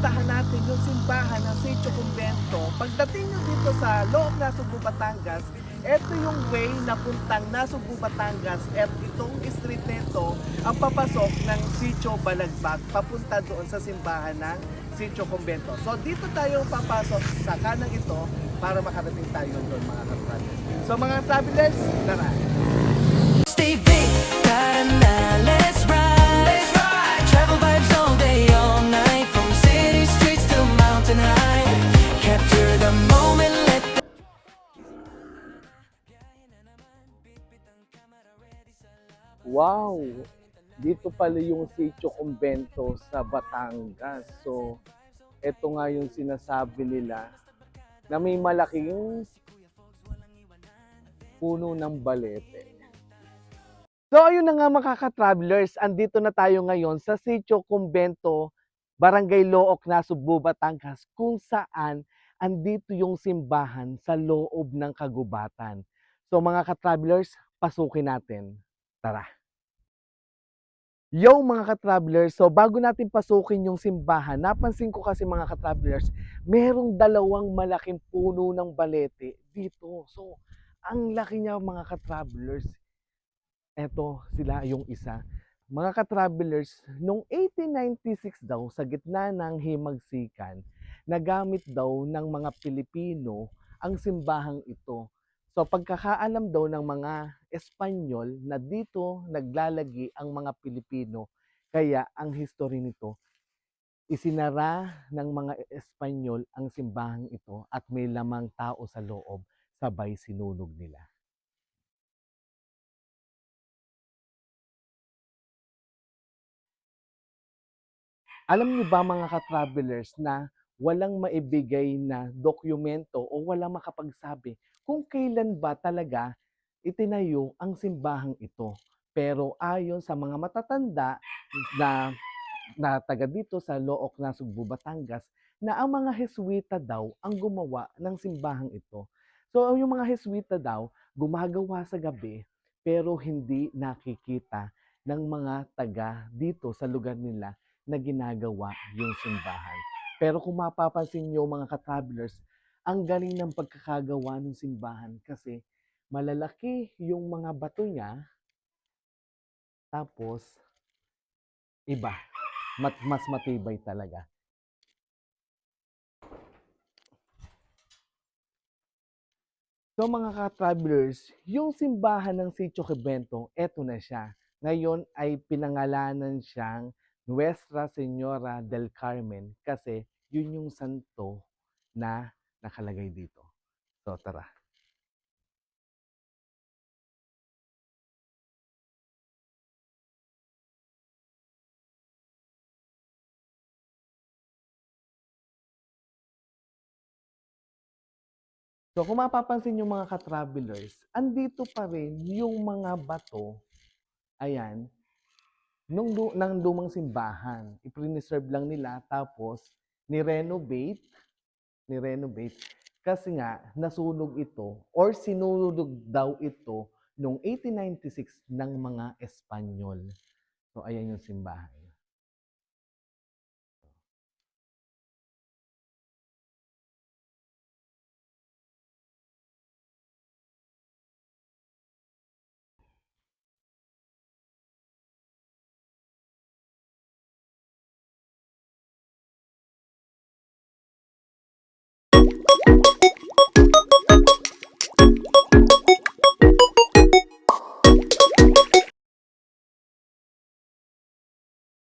pupuntahan natin yung simbahan ng Sitio Convento. Pagdating nyo dito sa loob na Subo, Batangas, ito yung way na puntang Nasugbu, Batangas at itong street nito ang papasok ng Sitio Balagbag papunta doon sa simbahan ng Sitio Convento. So dito tayo papasok sa kanang ito para makarating tayo doon mga ka-travelers. So mga travelers, tara! Stay big, tara na, let's ride. Let's ride. Travel vibes all day, all night. From city streets to mountain high. Capture the moment, let the Wow! Dito pala yung Sitio Convento sa Batangas. So, ito nga yung sinasabi nila na may malaking puno ng balete. So, ayun na nga mga ka-travelers, andito na tayo ngayon sa Sitio Convento, Barangay Looc, Nasugbu, Batangas, kung saan andito yung simbahan sa loob ng kagubatan. So, mga ka-travelers, pasukin natin. Tara! Yo mga ka-travelers, so bago natin pasukin yung simbahan, napansin ko kasi mga ka-travelers, merong dalawang malaking puno ng balete dito. So, ang laki niya mga ka-travelers. Eto sila yung isa. Mga ka-travelers, noong 1896 daw, sa gitna ng himagsikan, nagamit daw ng mga Pilipino ang simbahang ito. So pagkakaalam daw ng mga Espanyol na dito naglalagi ang mga Pilipino, kaya ang history nito, isinara ng mga Espanyol ang simbahang ito at may lamang tao sa loob, sabay sinunog nila. Alam niyo ba mga ka-travelers na walang maibigay na dokumento o walang makapagsabi kung kailan ba talaga itinayo ang simbahang ito. Pero ayon sa mga matatanda na, taga dito sa Looc, Nasugbu, Batangas, na ang mga Heswita daw ang gumawa ng simbahang ito. So yung mga Heswita daw gumagawa sa gabi pero hindi nakikita ng mga taga dito sa lugar nila na ginagawa yung simbahan. Pero kung mapapansin nyo mga ka-travelers, ang galing ng pagkakagawa ng simbahan kasi malalaki yung mga bato niya, tapos iba, mas matibay talaga. So mga ka-travelers, yung simbahan ng Sitio Convento, eto na siya. Ngayon ay pinangalanan siyang Nuestra Señora del Carmen kasi yun yung santo na nakalagay dito. So tara. So kung mapapansin yung mga ka-travelers, andito pa rin yung mga bato, ayan, ng lumang simbahan. I-preserve lang nila tapos ni-renovate kasi nga nasunog ito or sinunog daw ito noong 1896 ng mga Espanyol. So ayan yung simbahan.